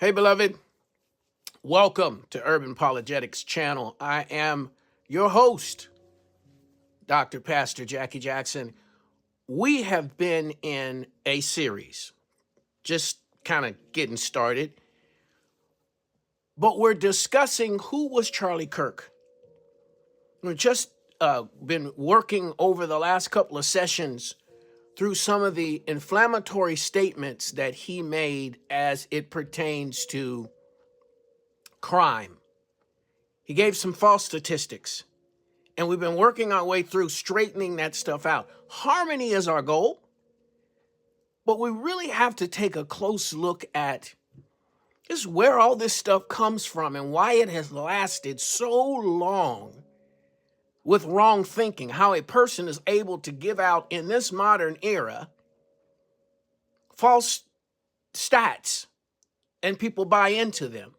Hey, beloved, welcome to Urban Apologetics channel. I am your host, Dr. Pastor Jackie Jackson. We have been in a series, just kind of getting started, but we're discussing who was Charlie Kirk. We've just been working over the last couple of sessions through some of the inflammatory statements that he made as it pertains to crime. He gave some false statistics, and we've been working our way through straightening that stuff out. Harmony is our goal, but we really have to take a close look at just where all this stuff comes from and why it has lasted so long with wrong thinking, how a person is able to give out in this modern era false stats and people buy into them.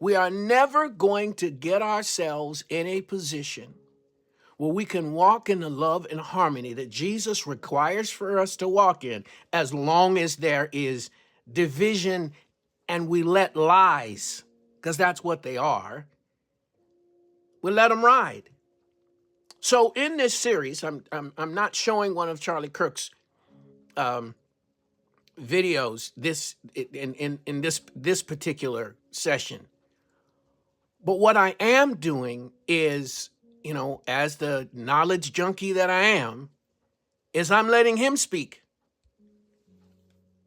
We are never going to get ourselves in a position where we can walk in the love and harmony that Jesus requires for us to walk in, as long as there is division and we let lies, because that's what they are, we let them ride. So in this series, I'm not showing one of Charlie Kirk's videos in this particular session. But what I am doing is, as the knowledge junkie that I am, is I'm letting him speak.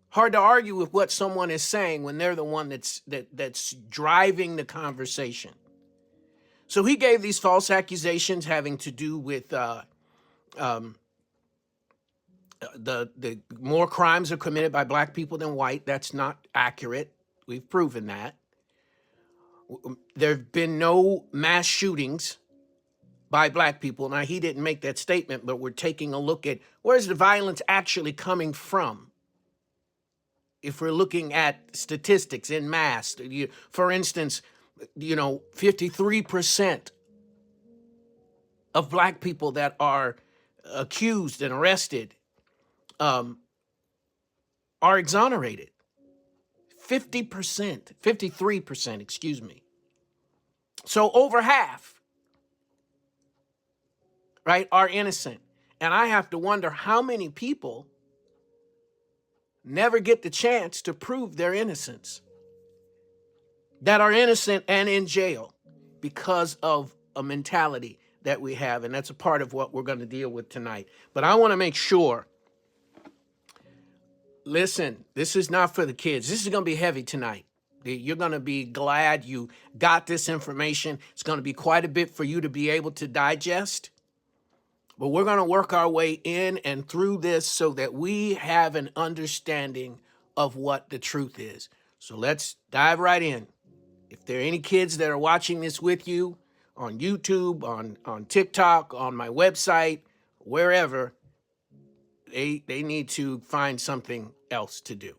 Hard to argue with what someone is saying when they're the one that's driving the conversation. So he gave these false accusations having to do with the more crimes are committed by black people than white. That's not accurate. We've proven that. There have been no mass shootings by black people. Now, he didn't make that statement, but we're taking a look at where's the violence actually coming from. If we're looking at statistics in mass, for instance, 53% of black people that are accused and arrested are exonerated. 53%, excuse me. So over half, right, are innocent. And I have to wonder how many people never get the chance to prove their innocence, that are innocent and in jail because of a mentality that we have. And that's a part of what we're going to deal with tonight. But I want to make sure, listen, this is not for the kids. This is going to be heavy tonight. You're going to be glad you got this information. It's going to be quite a bit for you to be able to digest. But we're going to work our way in and through this so that we have an understanding of what the truth is. So let's dive right in. If there are any kids that are watching this with you on YouTube, on TikTok, on my website, wherever, they need to find something else to do.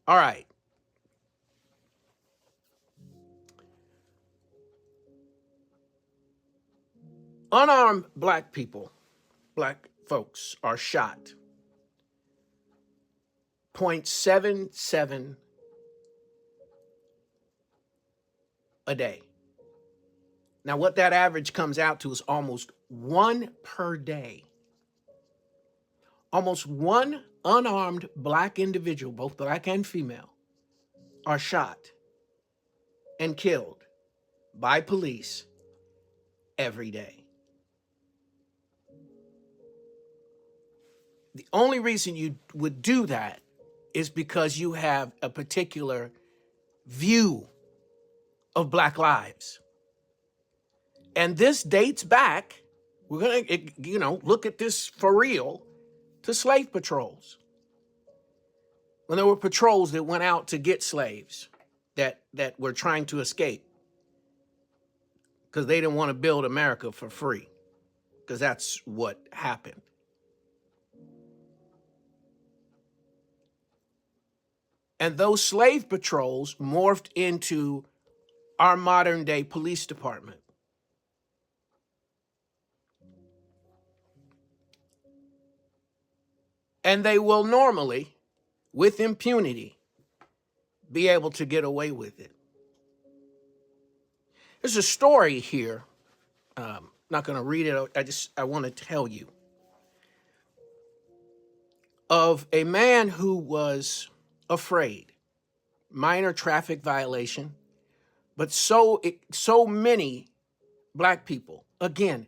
All right. Unarmed black folks are shot 0.77 a day. Now, what that average comes out to is almost one per day. Almost one unarmed black individual, both black and female, are shot and killed by police every day. The only reason you would do that is because you have a particular view of black lives. And this dates back, we're going to, look at this for real, to slave patrols. When there were patrols that went out to get slaves that were trying to escape because they didn't want to build America for free, because that's what happened. And those slave patrols morphed into our modern day police department. And they will normally, with impunity, be able to get away with it. There's a story here. Not going to read it. I want to tell you of a man who was afraid. Minor traffic violation, but so many black people, again,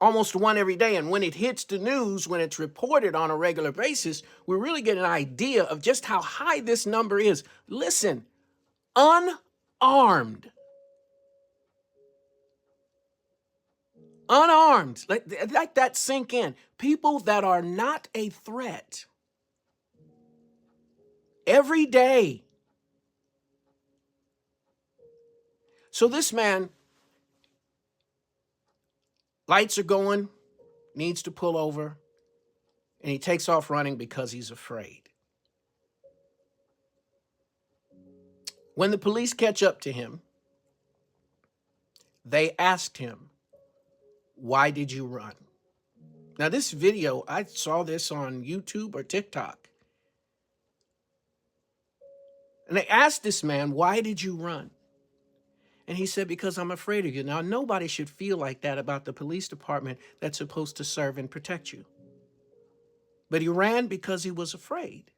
almost one every day. And when it hits the news, when it's reported on a regular basis, we really get an idea of just how high this number is. Listen, unarmed. Unarmed. Let that sink in. People that are not a threat. Every day. So this man, lights are going, needs to pull over, and he takes off running because he's afraid. When the police catch up to him, they asked him, "Why did you run?" Now, this video, I saw this on YouTube or TikTok. And they asked this man, "Why did you run?" And he said, "Because I'm afraid of you." Now, nobody should feel like that about the police department that's supposed to serve and protect you. But he ran because he was afraid.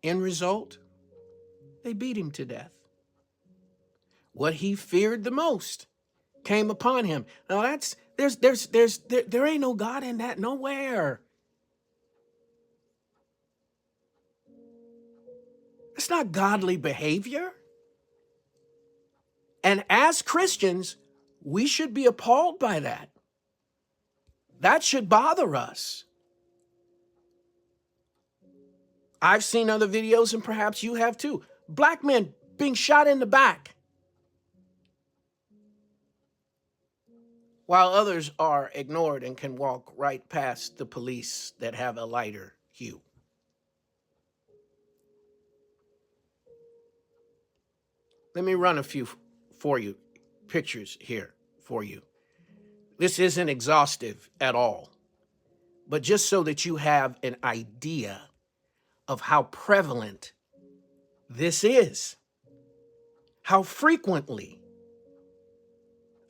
End result, they beat him to death. What he feared the most came upon him. Now there ain't no God in that nowhere. It's not godly behavior. And as Christians, we should be appalled by that. That should bother us. I've seen other videos, and perhaps you have too. Black men being shot in the back, while others are ignored and can walk right past the police that have a lighter hue. Let me run a few for you, pictures here for you. This isn't exhaustive at all, but just so that you have an idea of how prevalent this is, how frequently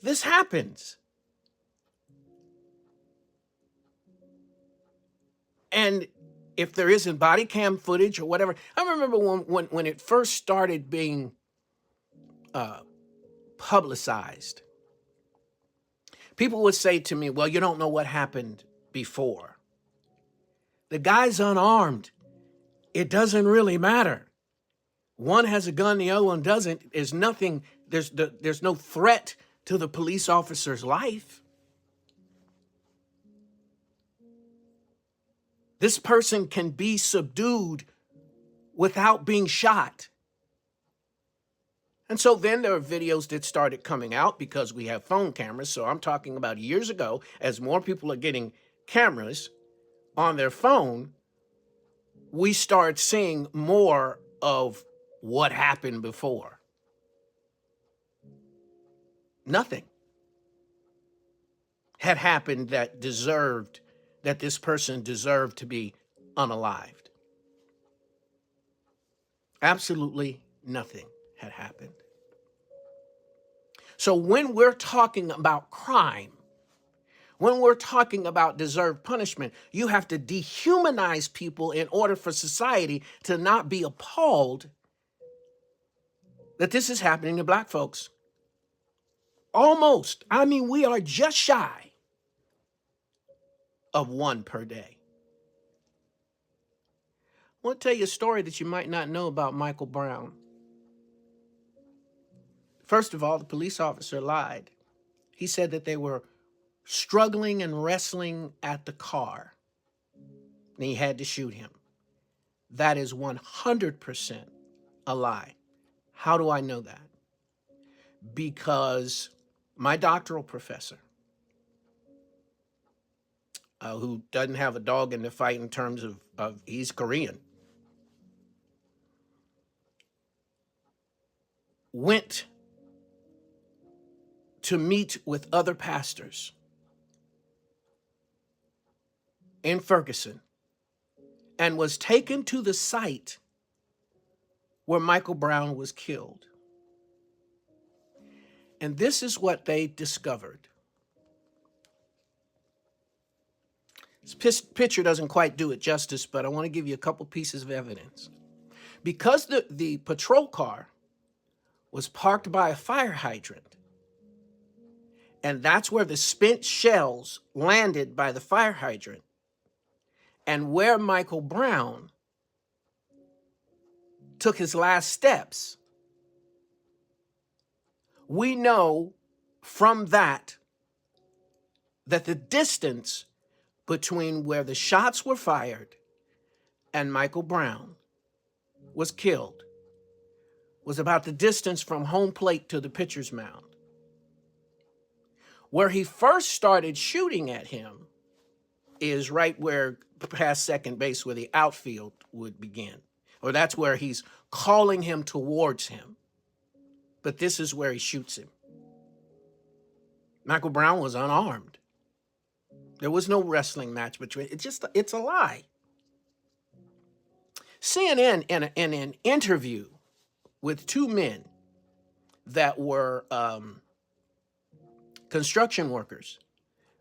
this happens. And if there isn't body cam footage or whatever, I remember when it first started being publicized, people would say to me, "Well, you don't know what happened before. The guy's unarmed. It doesn't really matter. One has a gun, the other one doesn't. There's nothing, there's no threat to the police officer's life. This person can be subdued without being shot." And so then there are videos that started coming out because we have phone cameras. So I'm talking about years ago, as more people are getting cameras on their phone, we start seeing more of what happened before. Nothing had happened that this person deserved to be unalived. Absolutely nothing had happened. So when we're talking about crime, when we're talking about deserved punishment, you have to dehumanize people in order for society to not be appalled that this is happening to black folks. Almost. I mean, we are just shy of one per day. I want to tell you a story that you might not know about Michael Brown. First of all, the police officer lied. He said that they were struggling and wrestling at the car, and he had to shoot him. That is 100% a lie. How do I know that? Because my doctoral professor, who doesn't have a dog in the fight in terms of he's Korean, went to meet with other pastors in Ferguson and was taken to the site where Michael Brown was killed. And this is what they discovered. This picture doesn't quite do it justice, but I want to give you a couple pieces of evidence. Because the patrol car was parked by a fire hydrant, and that's where the spent shells landed by the fire hydrant, and where Michael Brown took his last steps, we know from that the distance between where the shots were fired and Michael Brown was killed was about the distance from home plate to the pitcher's mound. Where he first started shooting at him is right where past second base, where the outfield would begin. Or that's where he's calling him towards him. But this is where he shoots him. Michael Brown was unarmed. There was no wrestling match between. It's a lie. CNN in an interview with two men that were construction workers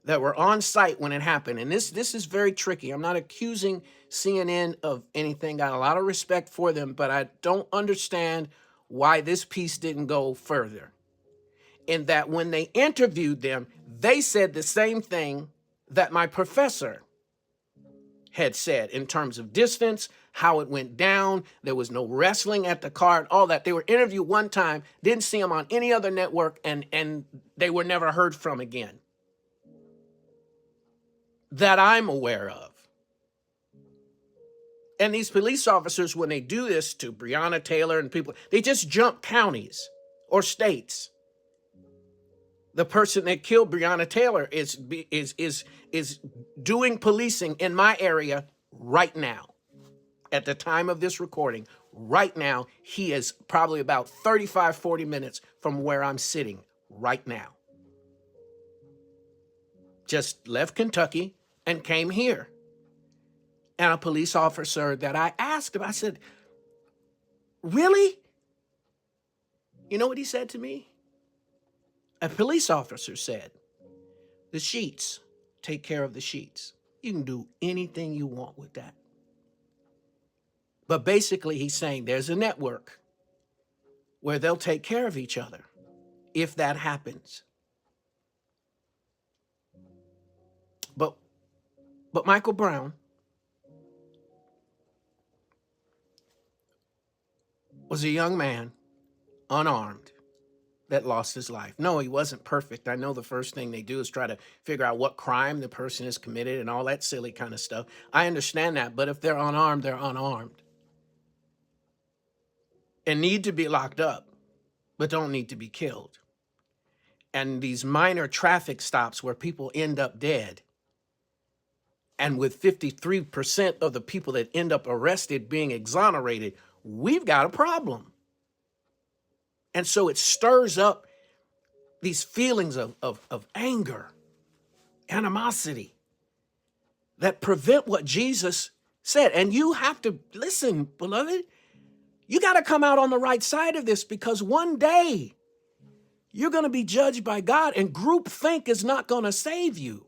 that were on site when it happened. And this is very tricky. I'm not accusing CNN of anything. Got a lot of respect for them, but I don't understand why this piece didn't go further. In that when they interviewed them, they said the same thing that my professor had said in terms of distance, how it went down. There was no wrestling at the card, all that. They were interviewed one time, didn't see them on any other network, and they were never heard from again. That I'm aware of. And these police officers, when they do this to Breonna Taylor and people, they just jump counties or states. The person that killed Breonna Taylor is doing policing in my area right now. At the time of this recording, right now, he is probably about 35, 40 minutes from where I'm sitting right now. Just left Kentucky and came here. And a police officer that I asked him, I said, really? You know what he said to me? A police officer said, the sheets, take care of the sheets. You can do anything you want with that. But basically he's saying there's a network where they'll take care of each other if that happens. But Michael Brown was a young man, unarmed, that lost his life. No, he wasn't perfect. I know the first thing they do is try to figure out what crime the person has committed and all that silly kind of stuff. I understand that, but if they're unarmed, they're unarmed. And need to be locked up, but don't need to be killed. And these minor traffic stops where people end up dead, and with 53% of the people that end up arrested being exonerated, we've got a problem. And so it stirs up these feelings of anger, animosity, that prevent what Jesus said. And you have to listen, beloved. You got to come out on the right side of this, because one day you're going to be judged by God, and groupthink is not going to save you.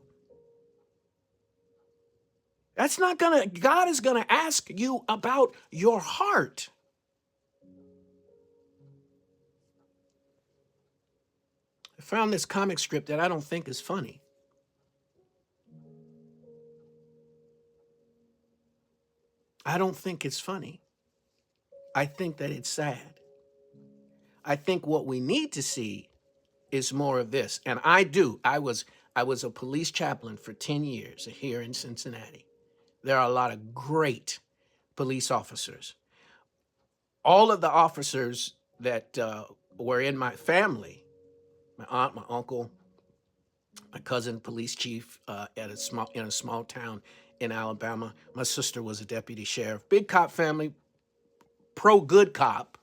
God is going to ask you about your heart. I found this comic strip that I don't think is funny. I don't think it's funny. I think that it's sad. I think what we need to see is more of this. And I do. I was a police chaplain for 10 years here in Cincinnati. There are a lot of great police officers. All of the officers that were in my family, my aunt, my uncle, my cousin, police chief in a small town in Alabama. My sister was a deputy sheriff. Big cop family, pro-good cop.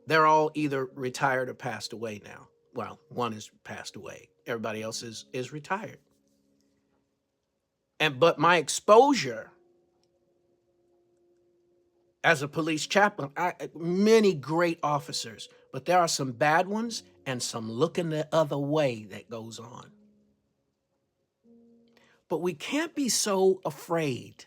They're all either retired or passed away now. Well, one is passed away. Everybody else is retired. But my exposure As a police chaplain, many great officers, but there are some bad ones and some looking the other way that goes on. But we can't be so afraid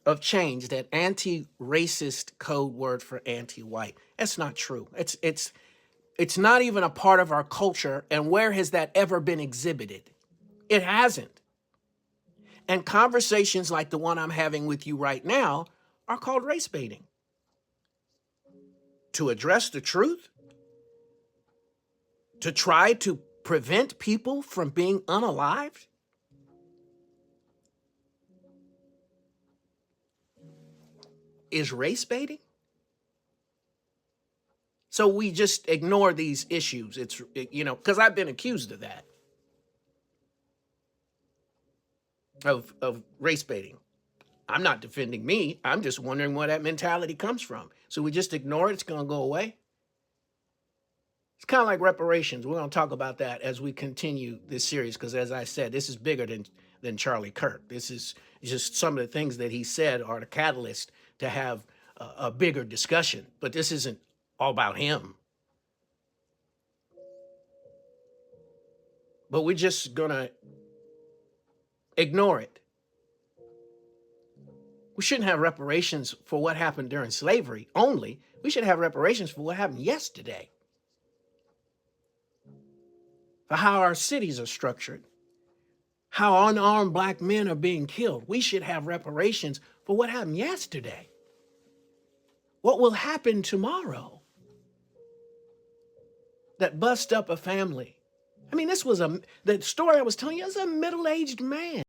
of change, that anti-racist code word for anti-white. That's not true. It's not even a part of our culture. And where has that ever been exhibited? It hasn't. And conversations like the one I'm having with you right now are called race baiting. To address the truth, to try to prevent people from being unalived, is race baiting. So we just ignore these issues. It's, because I've been accused of that, of race baiting. I'm not defending me. I'm just wondering where that mentality comes from. So we just ignore it. It's going to go away. It's kind of like reparations. We're going to talk about that as we continue this series, because as I said, this is bigger than Charlie Kirk. This is just some of the things that he said are the catalyst to have a bigger discussion. But this isn't all about him. But we're just going to ignore it. We shouldn't have reparations for what happened during slavery only. We should have reparations for what happened yesterday, for how our cities are structured, how unarmed Black men are being killed. We should have reparations for what happened yesterday. What will happen tomorrow that bust up a family? I mean, this was the story I was telling you, is a middle-aged man